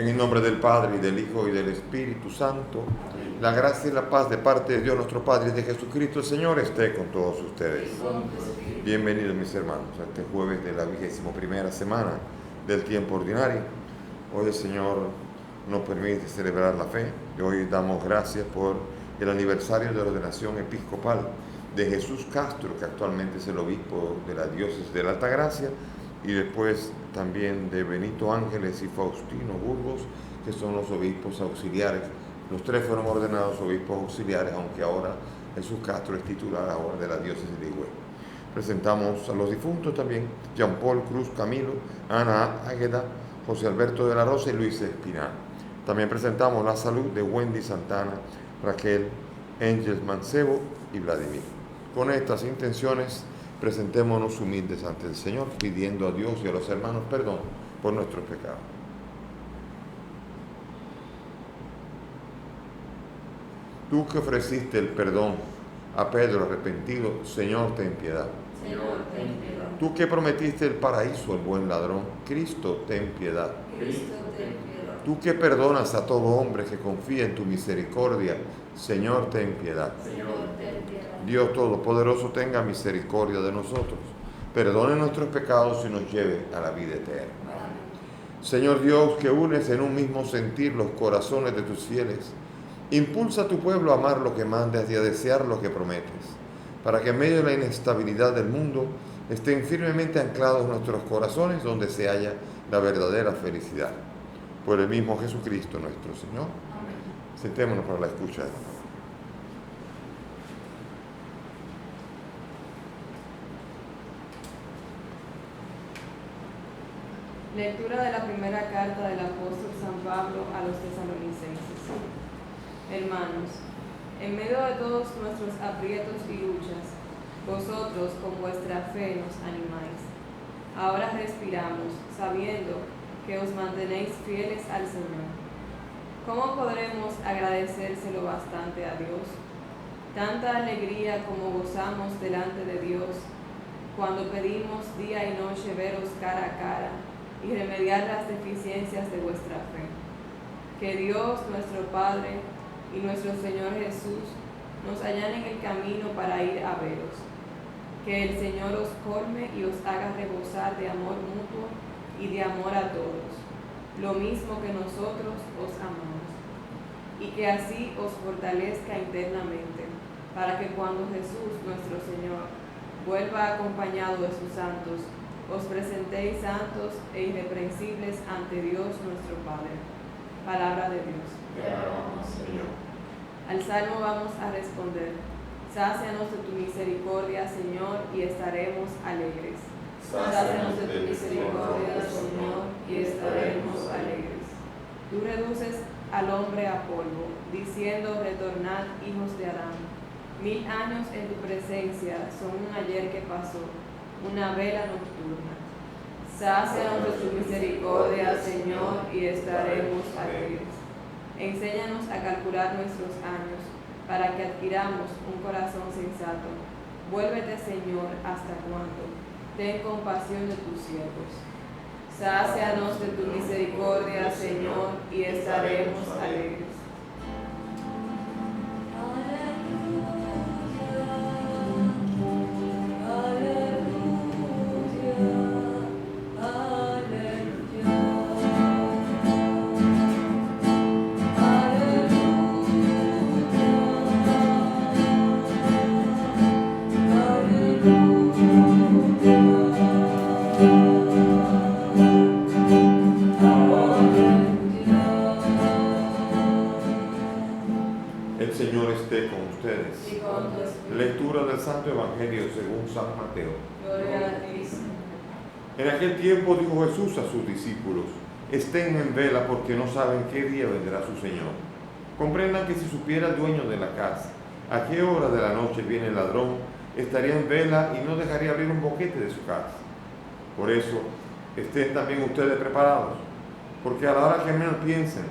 En el nombre del Padre, y del Hijo, y del Espíritu Santo, la gracia y la paz de parte de Dios nuestro Padre y de Jesucristo el Señor esté con todos ustedes. Bienvenidos mis hermanos a este jueves de la 21ª semana del tiempo ordinario. Hoy el Señor nos permite celebrar la fe y hoy damos gracias por el aniversario de la ordenación episcopal de Jesús Castro, que actualmente es el obispo de la diócesis de la Altagracia, y después también de Benito Ángeles y Faustino Burgos, que son los obispos auxiliares. Los tres fueron ordenados obispos auxiliares, aunque ahora Jesús Castro es titular ahora de la diócesis de Higüey. Presentamos a los difuntos también: Jean Paul Cruz Camilo, Ana Águeda, José Alberto de la Rosa y Luis Espinal. También presentamos la salud de Wendy Santana, Raquel, Ángel Mancebo y Vladimir. Con estas intenciones, presentémonos humildes ante el Señor, pidiendo a Dios y a los hermanos perdón por nuestros pecados. Tú que ofreciste el perdón a Pedro arrepentido, Señor, ten piedad. Señor, ten piedad. Tú que prometiste el paraíso al buen ladrón, Cristo, ten piedad. Cristo, ten piedad. Tú que perdonas a todo hombre que confía en tu misericordia, Señor, ten piedad. Señor, ten piedad. Dios Todopoderoso, tenga misericordia de nosotros, perdone nuestros pecados y nos lleve a la vida eterna. Amén. Señor Dios, que unes en un mismo sentir los corazones de tus fieles, impulsa a tu pueblo a amar lo que mandas y a desear lo que prometes, para que en medio de la inestabilidad del mundo estén firmemente anclados nuestros corazones donde se halla la verdadera felicidad. Por el mismo Jesucristo nuestro Señor. Amén. Sentémonos para la escucha de la palabra. Lectura de la primera carta del apóstol San Pablo a los tesalonicenses. Hermanos, en medio de todos nuestros aprietos y luchas, vosotros con vuestra fe nos animáis. Ahora respiramos, sabiendo que os mantenéis fieles al Señor. ¿Cómo podremos agradecérselo bastante a Dios? Tanta alegría como gozamos delante de Dios cuando pedimos día y noche veros cara a cara y remediar las deficiencias de vuestra fe. Que Dios, nuestro Padre, y nuestro Señor Jesús nos allanen el camino para ir a veros. Que el Señor os colme y os haga rebosar de amor mutuo y de amor a todos, lo mismo que nosotros os amamos. Y que así os fortalezca internamente, para que cuando Jesús, nuestro Señor, vuelva acompañado de sus santos, os presentéis santos e irreprensibles ante Dios nuestro Padre. Palabra de Dios. Te alabamos, Señor. Al salmo vamos a responder: sácianos de tu misericordia, Señor, y estaremos alegres. Sácianos de tu misericordia, Señor, y estaremos alegres. Tú reduces al hombre a polvo, diciendo: retornad, hijos de Adán. 1000 años en tu presencia son un ayer que pasó, una vela nocturna. Sácianos de tu misericordia, Señor, y estaremos alegres. Enséñanos a calcular nuestros años, para que adquiramos un corazón sensato. Vuélvete, Señor, ¿hasta cuándo? Ten compasión de tus siervos. Sácianos de tu misericordia, Señor, y estaremos alegres. El Señor esté con ustedes. Y con tu espíritu. Lectura del Santo Evangelio según San Mateo. Gloria a ti, Señor. En aquel tiempo dijo Jesús a sus discípulos: estén en vela porque no saben qué día vendrá su Señor. Comprendan que si supiera el dueño de la casa a qué hora de la noche viene el ladrón, estaría en vela y no dejaría abrir un boquete de su casa. Por eso, estén también ustedes preparados, porque a la hora que menos piensen,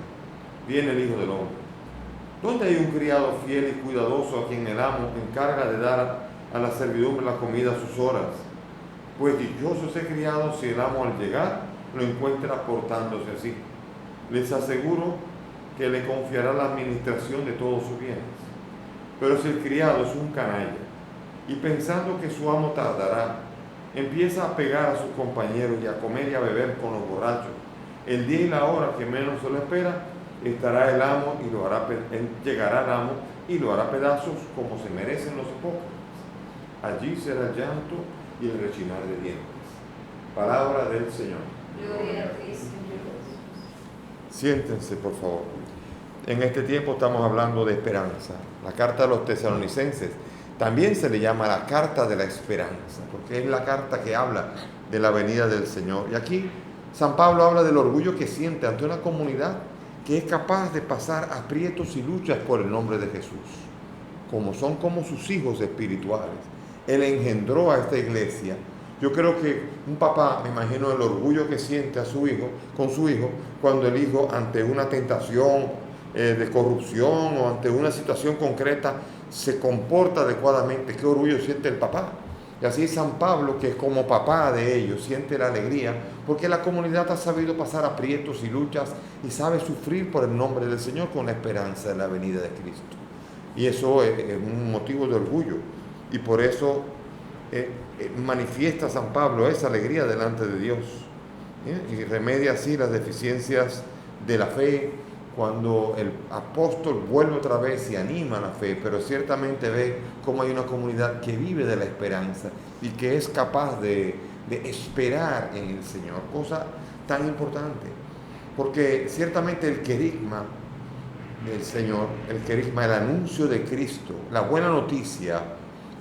viene el Hijo del Hombre. ¿Dónde hay un criado fiel y cuidadoso a quien el amo encarga de dar a la servidumbre la comida a sus horas? Pues dichoso ese criado si el amo al llegar lo encuentra portándose así. les aseguro que le confiará la administración de todos sus bienes. Pero si el criado es un canalla y pensando que su amo tardará, empieza a pegar a sus compañeros y a comer y a beber con los borrachos, el día y la hora que menos se lo espera, estará el amo y lo hará, llegará el amo y lo hará pedazos como se merecen los hipócritas. Allí será el llanto y el rechinar de dientes. Palabra del Señor. Gloria a Cristo. Siéntense, por favor. En este tiempo estamos hablando de esperanza. La carta de los tesalonicenses también se le llama la carta de la esperanza, porque es la carta que habla de la venida del Señor. Y aquí San Pablo habla del orgullo que siente ante una comunidad que es capaz de pasar aprietos y luchas por el nombre de Jesús, como son como sus hijos espirituales. Él engendró a esta iglesia. Yo creo que un papá, me imagino el orgullo que siente a su hijo, con su hijo, cuando el hijo ante una tentación de corrupción o ante una situación concreta se comporta adecuadamente. Qué orgullo siente el papá. Y así San Pablo, que es como papá de ellos, siente la alegría porque la comunidad ha sabido pasar aprietos y luchas y sabe sufrir por el nombre del Señor con la esperanza de la venida de Cristo. Y eso es un motivo de orgullo. Y por eso manifiesta San Pablo esa alegría delante de Dios. Y remedia así las deficiencias de la fe, cuando el apóstol vuelve otra vez y anima a la fe, pero ciertamente ve cómo hay una comunidad que vive de la esperanza y que es capaz de esperar en el Señor, cosa tan importante, porque ciertamente el querigma del Señor, el querigma, el anuncio de Cristo, la buena noticia,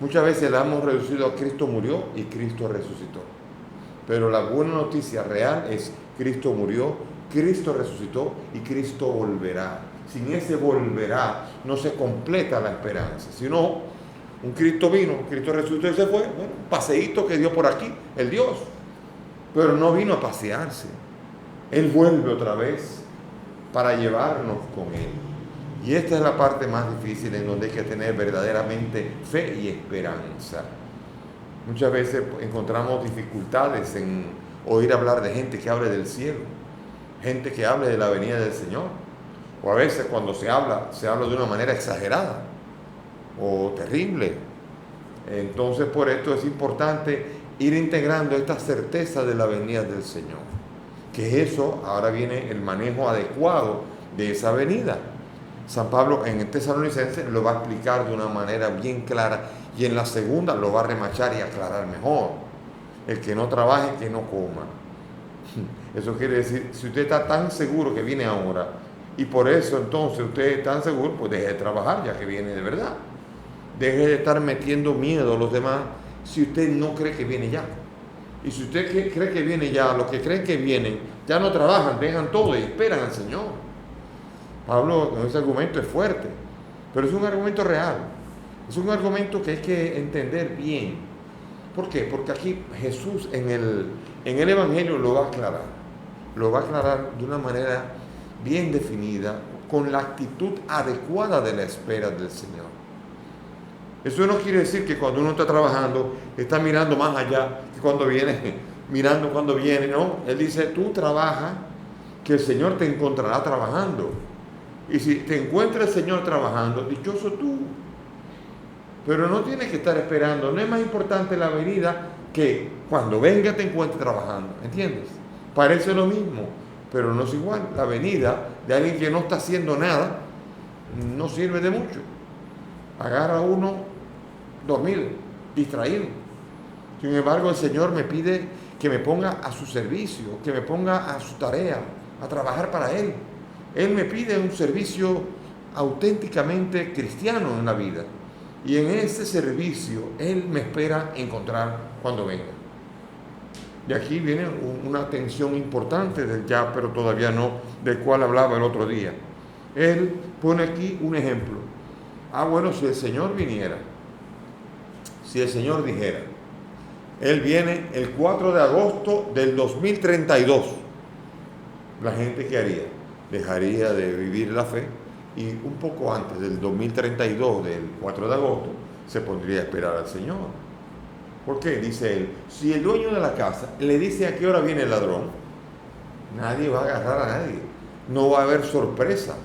muchas veces la hemos reducido a Cristo murió y Cristo resucitó, pero la buena noticia real es Cristo murió, Cristo resucitó y Cristo volverá. Sin ese volverá no se completa la esperanza. Si no, un Cristo vino, Cristo resucitó y se fue. Bueno, un paseíto que dio por aquí, el Dios. Pero no vino a pasearse. Él vuelve otra vez para llevarnos con Él. Y esta es la parte más difícil en donde hay que tener verdaderamente fe y esperanza. Muchas veces encontramos dificultades en oír hablar de gente que hable del cielo. Gente que hable de la venida del Señor, o a veces cuando se habla de una manera exagerada o terrible. Entonces por esto es importante ir integrando esta certeza de la venida del Señor, que eso ahora viene el manejo adecuado de esa venida. San Pablo en el Tesalonicense lo va a explicar de una manera bien clara y en la segunda lo va a remachar y aclarar mejor. El que no trabaje, que no coma. Eso quiere decir, si usted está tan seguro que viene ahora, y por eso entonces usted es tan seguro, pues deje de trabajar ya que viene de verdad. Deje de estar metiendo miedo a los demás si usted no cree que viene ya. Y si usted cree que viene ya, los que creen que vienen, ya no trabajan, dejan todo y esperan al Señor. Pablo, con ese argumento es fuerte, pero es un argumento real. Es un argumento que hay que entender bien. ¿Por qué? Porque aquí Jesús en el Evangelio lo va a aclarar. Lo va a aclarar de una manera bien definida, con la actitud adecuada de la espera del Señor. Eso no quiere decir que cuando uno está trabajando, está mirando más allá que cuando viene, mirando cuando viene, no. Él dice, tú trabaja, que el Señor te encontrará trabajando. Y si te encuentra el Señor trabajando, dichoso tú. Pero no tienes que estar esperando, no es más importante la venida que cuando venga te encuentre trabajando, ¿entiendes? Parece lo mismo, pero no es igual. La venida de alguien que no está haciendo nada no sirve de mucho. Agarra a uno dormido, distraído. Sin embargo, el Señor me pide que me ponga a su servicio, que me ponga a su tarea, a trabajar para Él. Él me pide un servicio auténticamente cristiano en la vida. Y en ese servicio Él me espera encontrar cuando venga. Y aquí viene una tensión importante del ya, pero todavía no, del cual hablaba el otro día. Él pone aquí un ejemplo. Bueno, si el Señor viniera, si el Señor dijera, Él viene el 4 de agosto del 2032, la gente ¿qué haría? Dejaría de vivir la fe y un poco antes del 2032, del 4 de agosto, se pondría a esperar al Señor. ¿Por qué? Dice él, si el dueño de la casa le dice a qué hora viene el ladrón, nadie va a agarrar a nadie. no va a haber sorpresas.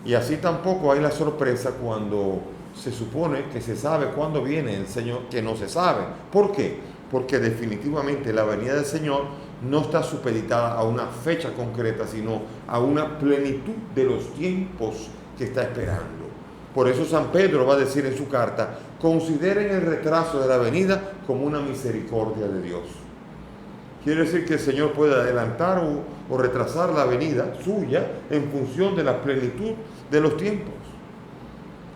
Y así tampoco hay la sorpresa cuando se supone que se sabe cuándo viene el Señor, que no se sabe. ¿Por qué? Porque definitivamente la venida del Señor no está supeditada a una fecha concreta, sino a una plenitud de los tiempos que está esperando. Por eso San Pedro va a decir en su carta: consideren el retraso de la venida como una misericordia de Dios. Quiere decir que el Señor puede adelantar o retrasar la venida suya en función de la plenitud de los tiempos.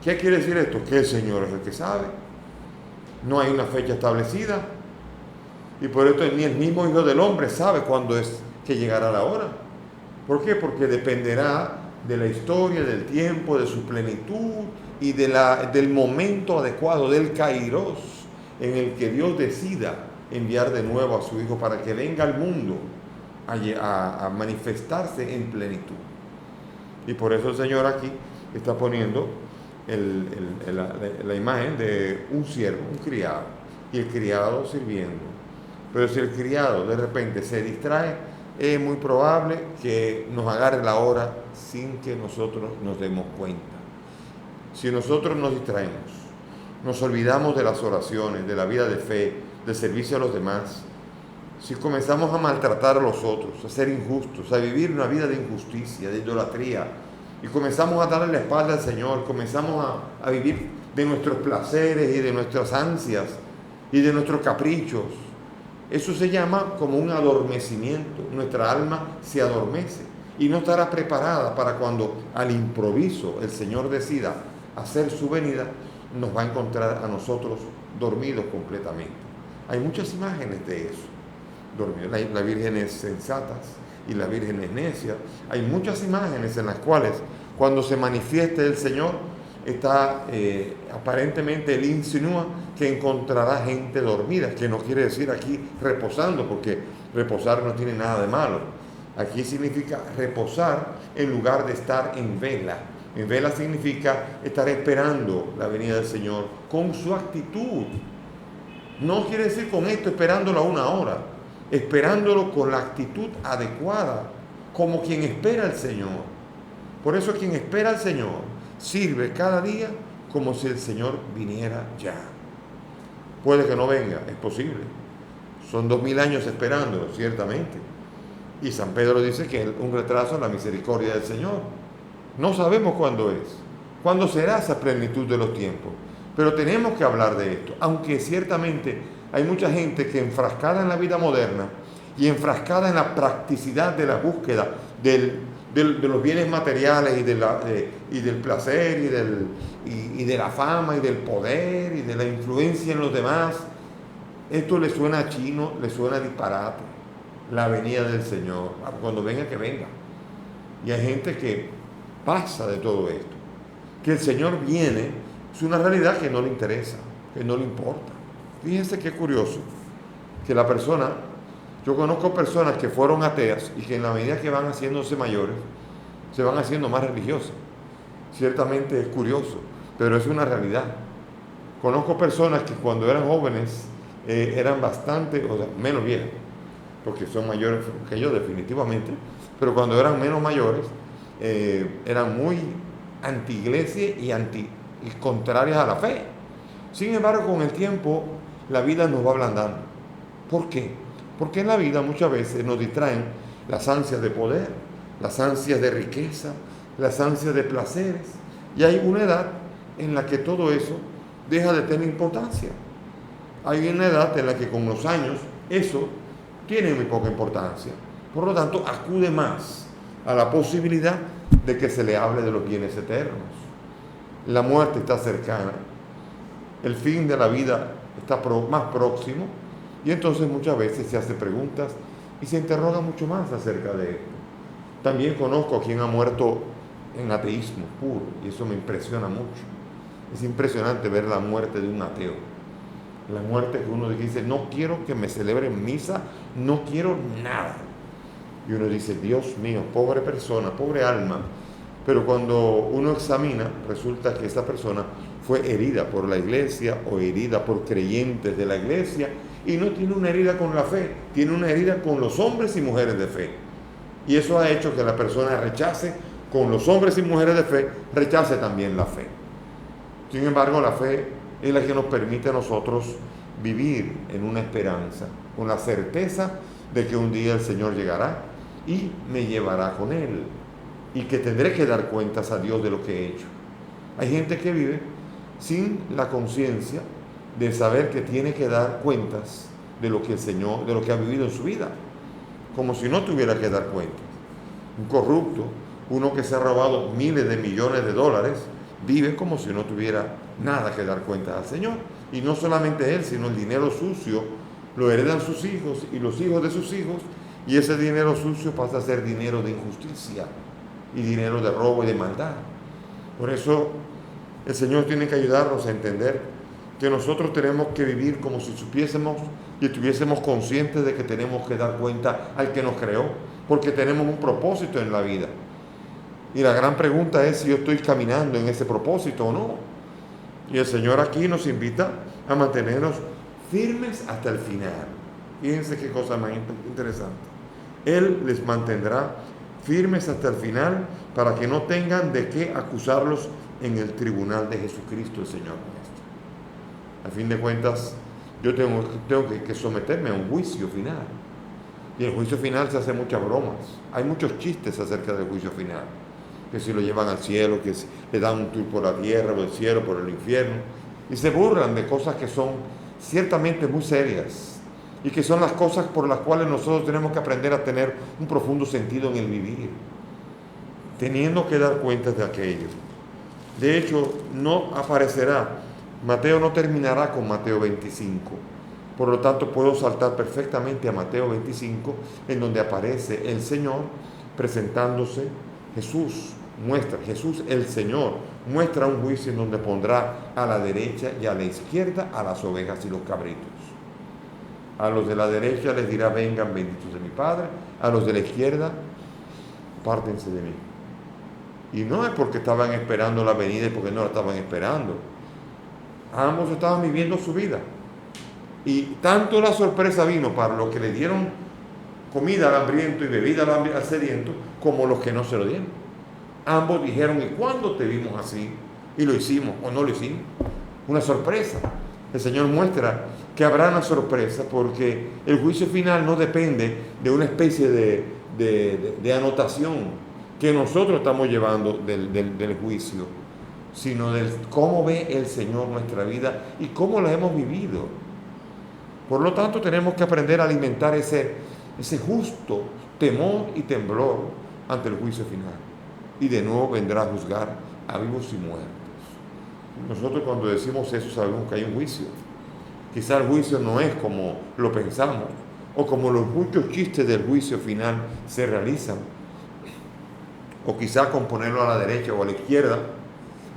¿Qué quiere decir esto? Que el Señor es el que sabe. No hay una fecha establecida. Y por esto ni el mismo Hijo del Hombre sabe cuándo es que llegará la hora. ¿Por qué? Porque dependerá de la historia, del tiempo, de su plenitud y del momento adecuado, del kairos, en el que Dios decida enviar de nuevo a su Hijo para que venga al mundo a manifestarse en plenitud. Y por eso el Señor aquí está poniendo la imagen de un siervo, un criado, y el criado sirviendo. Pero si el criado de repente se distrae, es muy probable que nos agarre la hora sin que nosotros nos demos cuenta. Si nosotros nos distraemos, nos olvidamos de las oraciones, de la vida de fe, del servicio a los demás, si comenzamos a maltratar a los otros, a ser injustos, a vivir una vida de injusticia, de idolatría, y comenzamos a darle la espalda al Señor, comenzamos a vivir de nuestros placeres y de nuestras ansias y de nuestros caprichos, eso se llama como un adormecimiento. Nuestra alma se adormece y no estará preparada para cuando al improviso el Señor decida hacer su venida, nos va a encontrar a nosotros dormidos completamente. Hay muchas imágenes de eso. Las vírgenes sensatas y las vírgenes necias. Hay muchas imágenes en las cuales cuando se manifieste el Señor, aparentemente Él insinúa que encontrará gente dormida, que no quiere decir aquí reposando, porque reposar no tiene nada de malo. Aquí significa reposar en lugar de estar en vela. En vela significa estar esperando la venida del Señor con su actitud. No quiere decir con esto esperándolo a una hora, esperándolo con la actitud adecuada, como quien espera al Señor. Por eso quien espera al Señor sirve cada día como si el Señor viniera ya. Puede que no venga, es posible. Son 2000 años esperándolo, ciertamente. Y San Pedro dice que un retraso en la misericordia del Señor. No sabemos cuándo es, cuándo será esa plenitud de los tiempos. Pero tenemos que hablar de esto, aunque ciertamente hay mucha gente que enfrascada en la vida moderna y enfrascada en la practicidad de la búsqueda de los bienes materiales y del placer y de la fama y del poder y de la influencia en los demás, esto le suena a chino, le suena a disparate, la venida del Señor, cuando venga que venga. Y hay gente que pasa de todo esto, que el Señor viene, es una realidad que no le interesa, que no le importa. Fíjense qué curioso, que yo conozco personas que fueron ateas y que en la medida que van haciéndose mayores, se van haciendo más religiosas. Ciertamente es curioso, pero es una realidad. Conozco personas que cuando eran jóvenes eran bastante, o sea, menos viejas, porque son mayores que yo definitivamente, pero cuando eran menos mayores, eran muy anti-iglesia y contrarias a la fe. Sin embargo, con el tiempo, la vida nos va ablandando. ¿Por qué? Porque en la vida muchas veces nos distraen las ansias de poder, las ansias de riqueza, las ansias de placeres. Y hay una edad en la que todo eso deja de tener importancia. Hay una edad en la que con los años eso tiene muy poca importancia. Por lo tanto, acude más a la posibilidad de que se le hable de los bienes eternos. La muerte está cercana, el fin de la vida está más próximo, y entonces muchas veces se hace preguntas y se interroga mucho más acerca de esto. También conozco a quien ha muerto en ateísmo puro, y eso me impresiona mucho. Es impresionante ver la muerte de un ateo. La muerte que uno dice, no quiero que me celebren misa, no quiero nada. Y uno dice, Dios mío, pobre persona, pobre alma. Pero cuando uno examina, resulta que esa persona fue herida por la iglesia o herida por creyentes de la iglesia, y no tiene una herida con la fe, tiene una herida con los hombres y mujeres de fe. Y eso ha hecho que la persona rechace, con los hombres y mujeres de fe, rechace también la fe. Sin embargo, la fe es la que nos permite a nosotros vivir en una esperanza, con la certeza de que un día el Señor llegará y me llevará con Él, y que tendré que dar cuentas a Dios de lo que he hecho. Hay gente que vive sin la conciencia de saber que tiene que dar cuentas de lo que el Señor, de lo que ha vivido en su vida, como si no tuviera que dar cuentas. Un corrupto, uno que se ha robado miles de millones de dólares, vive como si no tuviera nada que dar cuentas al Señor. Y no solamente él, sino el dinero sucio lo heredan sus hijos y los hijos de sus hijos, y ese dinero sucio pasa a ser dinero de injusticia y dinero de robo y de maldad. Por eso el Señor tiene que ayudarnos a entender que nosotros tenemos que vivir como si supiésemos y estuviésemos conscientes de que tenemos que dar cuenta al que nos creó, porque tenemos un propósito en la vida. Y la gran pregunta es si yo estoy caminando en ese propósito o no. Y el Señor aquí nos invita a mantenernos firmes hasta el final. Fíjense qué cosa más interesante. Él les mantendrá firmes hasta el final para que no tengan de qué acusarlos en el tribunal de Jesucristo, el Señor nuestro. A fin de cuentas, yo tengo que someterme a un juicio final. Y el juicio final se hace muchas bromas. Hay muchos chistes acerca del juicio final. Que si lo llevan al cielo, que si le dan un tour por la tierra, por el cielo, por el infierno. Y se burlan de cosas que son ciertamente muy serias. Y que son las cosas por las cuales nosotros tenemos que aprender a tener un profundo sentido en el vivir. Teniendo que dar cuentas de aquello. De hecho, no aparecerá. Mateo no terminará con Mateo 25. Por lo tanto, puedo saltar perfectamente a Mateo 25, en donde aparece el Señor presentándose. Jesús el Señor, muestra un juicio en donde pondrá a la derecha y a la izquierda a las ovejas y los cabritos. A los de la derecha les dirá: vengan benditos de mi Padre. A los de la izquierda: apártense de mí. Y no es porque estaban esperando la venida y porque no la estaban esperando. Ambos estaban viviendo su vida. Y tanto la sorpresa vino para los que le dieron comida al hambriento y bebida al sediento, como los que no se lo dieron. Ambos dijeron: ¿y cuándo te vimos así? Y lo hicimos, o no lo hicimos. Una sorpresa. El Señor muestra que habrá una sorpresa, porque el juicio final no depende de una especie de anotación que nosotros estamos llevando del juicio, sino de cómo ve el Señor nuestra vida y cómo la hemos vivido. Por lo tanto, tenemos que aprender a alimentar ese justo temor y temblor ante el juicio final. Y de nuevo vendrá a juzgar a vivos y muertos. Nosotros, cuando decimos eso, sabemos que hay un juicio. Quizá el juicio no es como lo pensamos, o como los muchos chistes del juicio final se realizan, o quizá con ponerlo a la derecha o a la izquierda,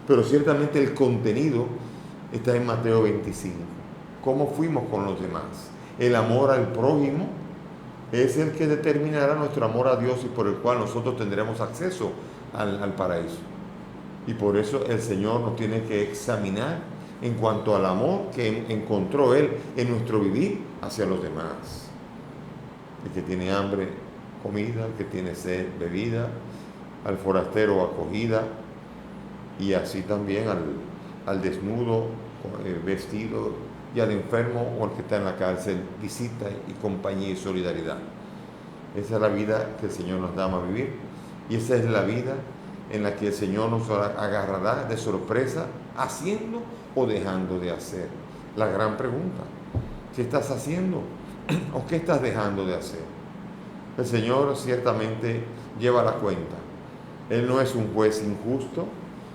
pero ciertamente el contenido está en Mateo 25. ¿Cómo fuimos con los demás? El amor al prójimo es el que determinará nuestro amor a Dios y por el cual nosotros tendremos acceso al paraíso. Y por eso el Señor nos tiene que examinar en cuanto al amor que encontró Él en nuestro vivir hacia los demás. El que tiene hambre, comida; el que tiene sed, bebida; al forastero, acogida; y así también al desnudo, vestido; y al enfermo o al que está en la cárcel, visita y compañía y solidaridad. Esa es la vida que el Señor nos da a vivir, y esa es la vida en la que el Señor nos agarrará de sorpresa, haciendo o dejando de hacer. La gran pregunta: ¿qué estás haciendo o qué estás dejando de hacer? El Señor ciertamente lleva la cuenta. Él no es un juez injusto,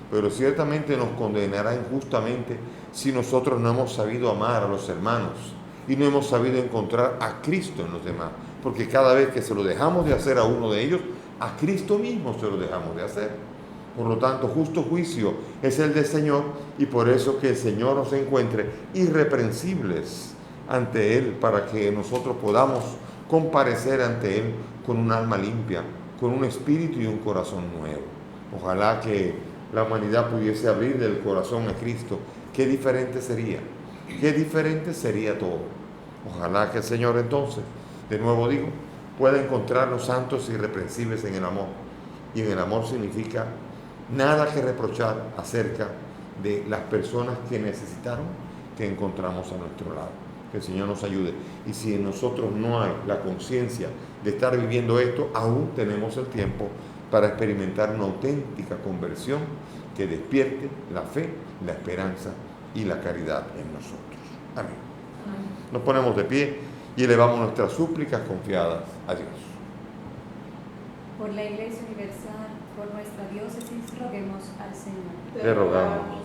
pero ciertamente nos condenará injustamente si nosotros no hemos sabido amar a los hermanos y no hemos sabido encontrar a Cristo en los demás. Porque cada vez que se lo dejamos de hacer a uno de ellos, a Cristo mismo se lo dejamos de hacer. Por lo tanto, justo juicio es el del Señor, y por eso que el Señor nos encuentre irreprensibles ante Él, para que nosotros podamos comparecer ante Él con un alma limpia, con un espíritu y un corazón nuevo. Ojalá que la humanidad pudiese abrir el corazón a Cristo. Qué diferente sería todo. Ojalá que el Señor entonces, de nuevo digo, pueda encontrarnos santos e irreprensibles en el amor. Y en el amor significa nada que reprochar acerca de las personas que necesitaron que encontramos a nuestro lado. Que el Señor nos ayude. Y si en nosotros no hay la conciencia de estar viviendo esto, aún tenemos el tiempo para experimentar una auténtica conversión que despierte la fe, la esperanza y la caridad en nosotros. Amén. Nos ponemos de pie y elevamos nuestras súplicas confiadas a Dios. Por la Iglesia Universal, por nuestra diócesis, roguemos al Señor. Te rogamos.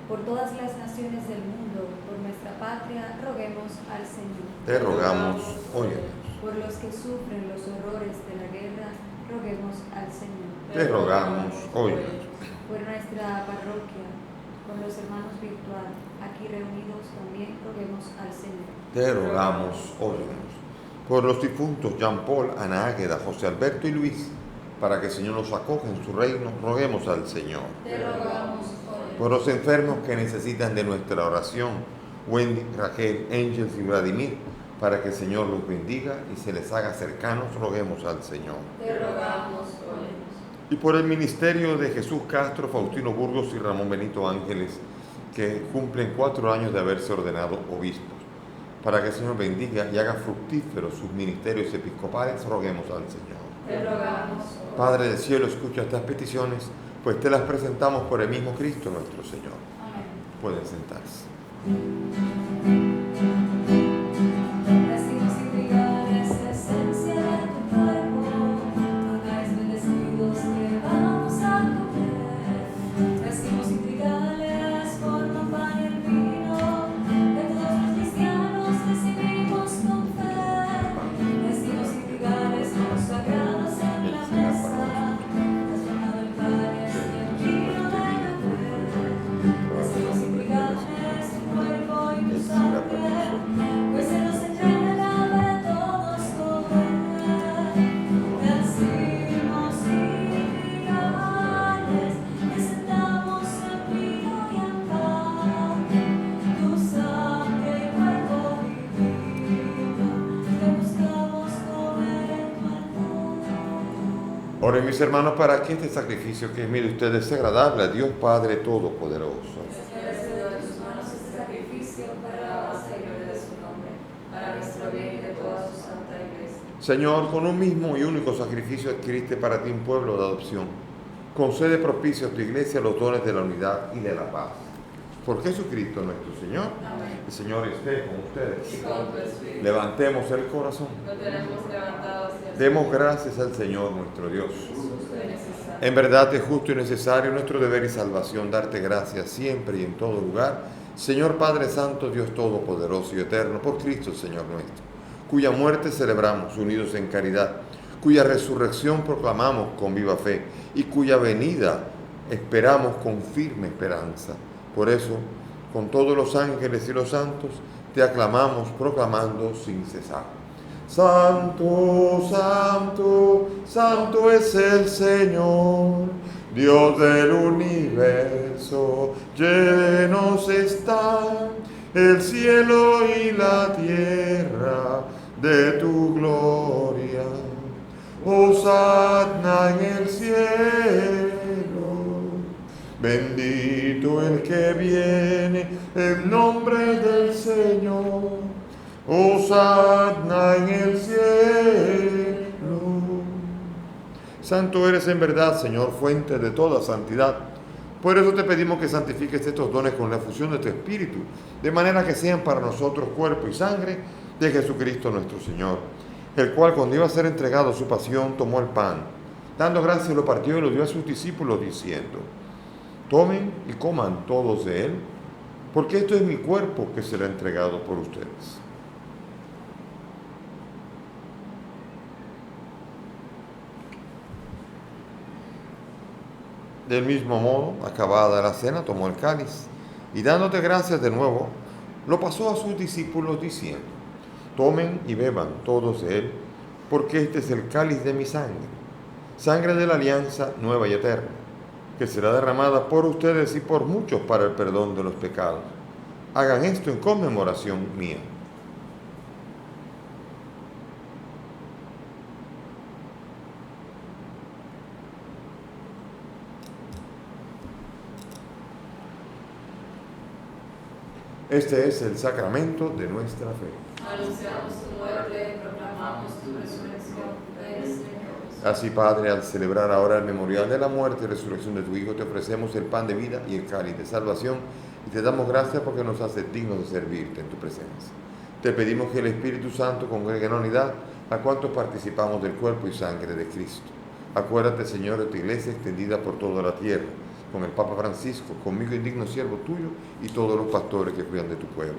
Por todas las naciones del mundo, por nuestra patria, roguemos al Señor. Te rogamos, óyenos. Por los que sufren los horrores de la guerra, roguemos al Señor. Te rogamos, óyenos. Por nuestra parroquia, con los hermanos virtual, aquí reunidos también, roguemos al Señor. Te rogamos, óyenos. Por los difuntos Jean Paul, Ana Águeda, José Alberto y Luis, para que el Señor los acoja en su reino, roguemos al Señor. Te rogamos, Por los enfermos que necesitan de nuestra oración, Wendy, Raquel, Ángels y Vladimir, para que el Señor los bendiga y se les haga cercanos, roguemos al Señor. te rogamos, Y por el ministerio de Jesús Castro, Faustino Burgos y Ramón Benito Ángeles, que cumplen 4 años de haberse ordenado obispos, para que el Señor bendiga y haga fructíferos sus ministerios episcopales, roguemos al Señor. te rogamos. Padre del cielo, escucha estas peticiones, pues te las presentamos por el mismo Cristo nuestro Señor. Amén. Pueden sentarse. Racimos intrigantes, esencia de tu cuerpo, tomáis bendecidos que vamos a comer. Racimos intrigantes, forman pan y el vino, que todos los cristianos recibimos con fe. Racimos intrigantes, consagrados en la mesa, transformado el pan y el vino de la fe. Racimos intrigantes, tu cuerpo y tu sangre, pues se nos entrega para todos comer. Nacimos intrigantes, presentamos en vino y en pan, tu sangre y cuerpo divino, que buscamos comer en tu altar. Oren mis hermanos para que este sacrificio que es mío de ustedes sea agradable a Dios Padre Todopoderoso. Recibe de tus manos este sacrificio para la alabanza y gloria de su nombre, para nuestro bien y de toda su santa iglesia. Señor, con un mismo y único sacrificio adquiriste para ti un pueblo de adopción. Concede propicio a tu iglesia los dones de la unidad y de la paz. Por Jesucristo nuestro Señor. Amén. El Señor esté con Y ustedes. con tu espíritu. Levantemos el corazón. Lo tenemos levantado hacia el Demos gracias al Señor nuestro Dios. justo y necesario. En verdad es justo y necesario nuestro deber y salvación darte gracias siempre y en todo lugar, Señor Padre Santo, Dios Todopoderoso y Eterno, por Cristo Señor nuestro, cuya muerte celebramos unidos en caridad, cuya resurrección proclamamos con viva fe y cuya venida esperamos con firme esperanza. Por eso, con todos los ángeles y los santos, te aclamamos proclamando sin cesar. Santo, santo, santo es el Señor, Dios del universo. Llenos están el cielo y la tierra de tu gloria. Hosanna en el cielo. Bendito el que viene en nombre del Señor. Hosanna en el cielo. Santo eres en verdad, Señor, fuente de toda santidad. Por eso te pedimos que santifiques estos dones con la fusión de tu Espíritu, de manera que sean para nosotros cuerpo y sangre de Jesucristo nuestro Señor, el cual cuando iba a ser entregado a su pasión tomó el pan, dando gracias lo partió y lo dio a sus discípulos diciendo: tomen y coman todos de él, porque esto es mi cuerpo que será entregado por ustedes. Del mismo modo, acabada la cena, tomó el cáliz y dándote gracias de nuevo, lo pasó a sus discípulos diciendo: tomen y beban todos de él, porque este es el cáliz de mi sangre, sangre de la alianza nueva y eterna, que será derramada por ustedes y por muchos para el perdón de los pecados. Hagan esto en conmemoración mía. Este es el sacramento de nuestra fe. Anunciamos tu muerte y proclamamos tu resurrección. Ven, Señor. Así, Padre, al celebrar ahora el memorial de la muerte y resurrección de tu Hijo, te ofrecemos el pan de vida y el cáliz de salvación y te damos gracias porque nos haces dignos de servirte en tu presencia. Te pedimos que el Espíritu Santo congregue en la unidad a cuantos participamos del cuerpo y sangre de Cristo. Acuérdate, Señor, de tu iglesia extendida por toda la tierra, con el Papa Francisco, conmigo indigno siervo tuyo y todos los pastores que cuidan de tu pueblo.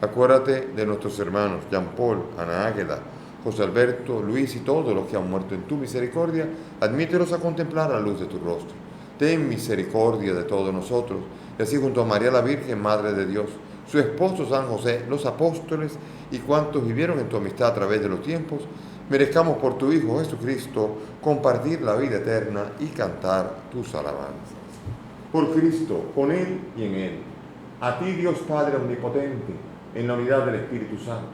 Acuérdate de nuestros hermanos Jean Paul, Ana Águeda, José Alberto, Luis y todos los que han muerto en tu misericordia. Admítelos a contemplar la luz de tu rostro. Ten misericordia de todos nosotros, y así junto a María la Virgen, Madre de Dios, su esposo San José, los apóstoles y cuantos vivieron en tu amistad a través de los tiempos, merezcamos por tu Hijo Jesucristo compartir la vida eterna y cantar tus alabanzas. Por Cristo, con Él y en Él. A ti, Dios Padre Omnipotente, en la unidad del Espíritu Santo,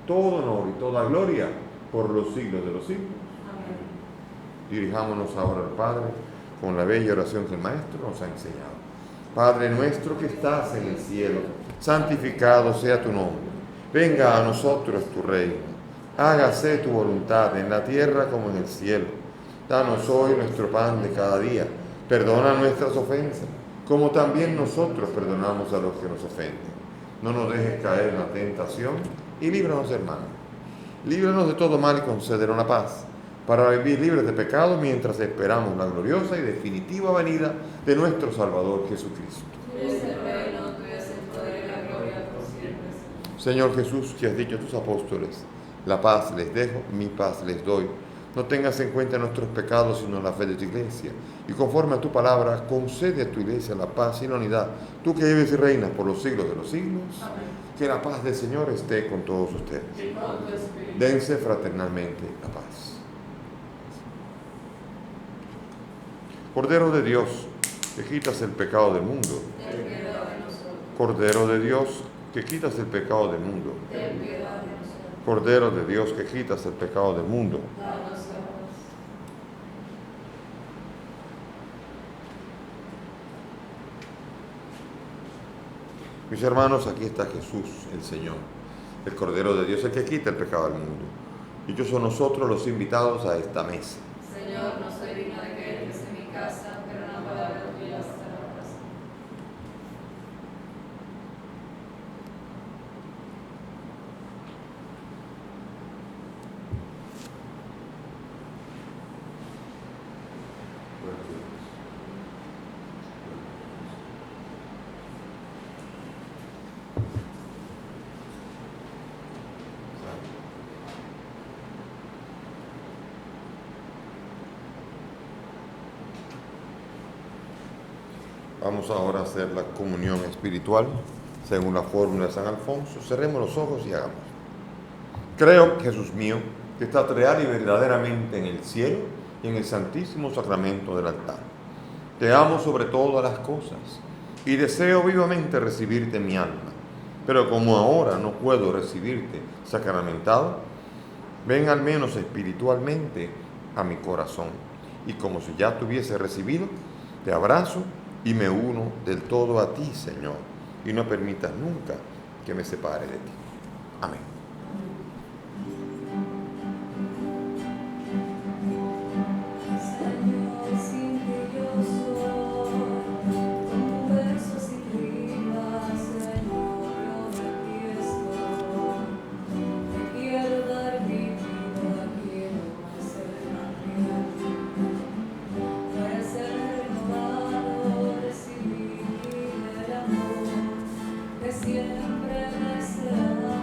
todo honor y toda gloria por los siglos de los siglos. Amén. Dirijámonos ahora al Padre con la bella oración que el Maestro nos ha enseñado. Padre nuestro que estás en el cielo, santificado sea tu nombre. Venga a nosotros tu reino. Hágase tu voluntad en la tierra como en el cielo. Danos hoy nuestro pan de cada día. Perdona nuestras ofensas, como también nosotros perdonamos a los que nos ofenden. No nos dejes caer en la tentación y líbranos del mal. Líbranos de todo mal y concédenos la paz, para vivir libres de pecado mientras esperamos la gloriosa y definitiva venida de nuestro Salvador Jesucristo. Tuyo es el reino, tuyo es el poder y la gloria por siempre. Señor Jesús, que has dicho a tus apóstoles, la paz les dejo, mi paz les doy. No tengas en cuenta nuestros pecados, sino la fe de tu iglesia. Y conforme a tu palabra, concede a tu iglesia la paz y la unidad. Tú que vives y reinas por los siglos de los siglos, Amén. que la paz del Señor esté con todos ustedes. Y con tu espíritu. Dense fraternalmente la paz. Cordero de Dios, que quitas el pecado del mundo. Ten piedad de nosotros. Cordero de Dios, que quitas el pecado del mundo. Ten piedad de nosotros. Cordero de Dios, que quitas el pecado del mundo. Danos la paz. Mis hermanos, aquí está Jesús, el Señor, el Cordero de Dios, el que quita el pecado del mundo. Y yo soy nosotros los invitados a esta mesa. Señor, no soy digno de que entres en mi casa, pero una palabra tuya bastará para siempre. Vamos ahora a hacer la comunión espiritual según la fórmula de San Alfonso. Cerremos los ojos y hagamos. Creo, Jesús mío, que estás real y verdaderamente en el cielo y en el santísimo sacramento del altar. Te amo sobre todas las cosas y deseo vivamente recibirte en mi alma. Pero como ahora no puedo recibirte sacramentado, ven al menos espiritualmente a mi corazón. Y como si ya te hubiese recibido, te abrazo y me uno del todo a ti, Señor, y no permitas nunca que me separe de ti. Amén. Señor, sin ti yo soy, con tus versos y rimas, Señor, yo aquí estoy. Te quiero dar mi vida, quiero hacer para ser renovado, recibir el amor que siempre he deseado.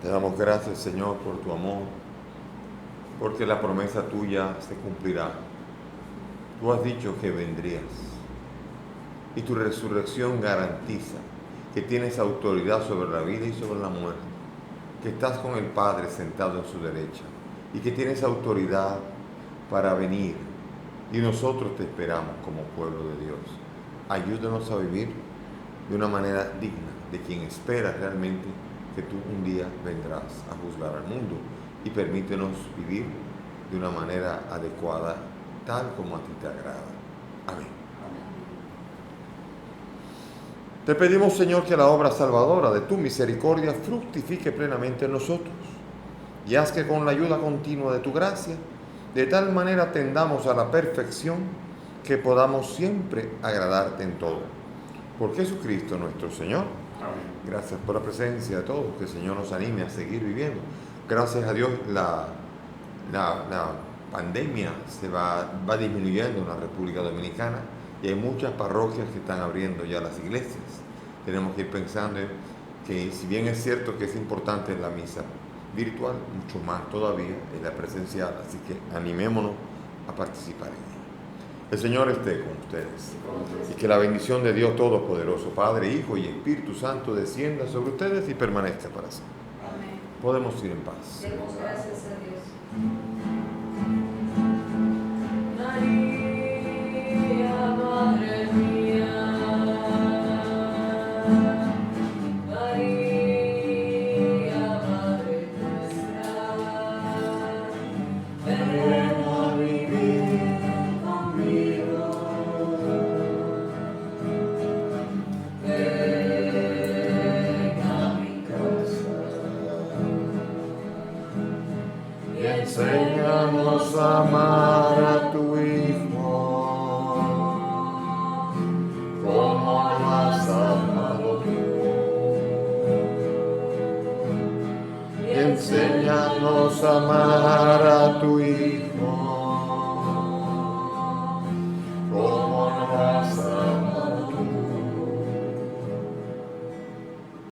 Te damos gracias, Señor, por tu amor, porque la promesa tuya se cumplirá. Tú has dicho que vendrías y tu resurrección garantiza que tienes autoridad sobre la vida y sobre la muerte, que estás con el Padre sentado en su derecha y que tienes autoridad para venir, y nosotros te esperamos como pueblo de Dios. Ayúdanos a vivir de una manera digna de quien espera realmente que tú un día vendrás a juzgar al mundo, y permítenos vivir de una manera adecuada, tal como a ti te agrada. Amén. Te pedimos, Señor, que la obra salvadora de tu misericordia fructifique plenamente en nosotros, y haz que con la ayuda continua de tu gracia, de tal manera tendamos a la perfección que podamos siempre agradarte en todo. Por Jesucristo nuestro Señor. Amén. Gracias por la presencia de todos, que el Señor nos anime a seguir viviendo. Gracias a Dios la pandemia va disminuyendo en la República Dominicana, y hay muchas parroquias que están abriendo ya las iglesias. Tenemos que ir pensando que, si bien es cierto que es importante la misa virtual, mucho más todavía es la presencial, así que animémonos a participar en ella. El Señor esté con ustedes, y que la bendición de Dios Todopoderoso, Padre, Hijo y Espíritu Santo, descienda sobre ustedes y permanezca para siempre. Amén. Podemos ir en paz. Demos gracias a Dios. María, Madre mía, María, Madre nuestra, ven a vivir conmigo, ven a mi casa y enséñanos a amar a tu Hijo, como lo has amado tú. Y enséñanos a amar a tu Hijo,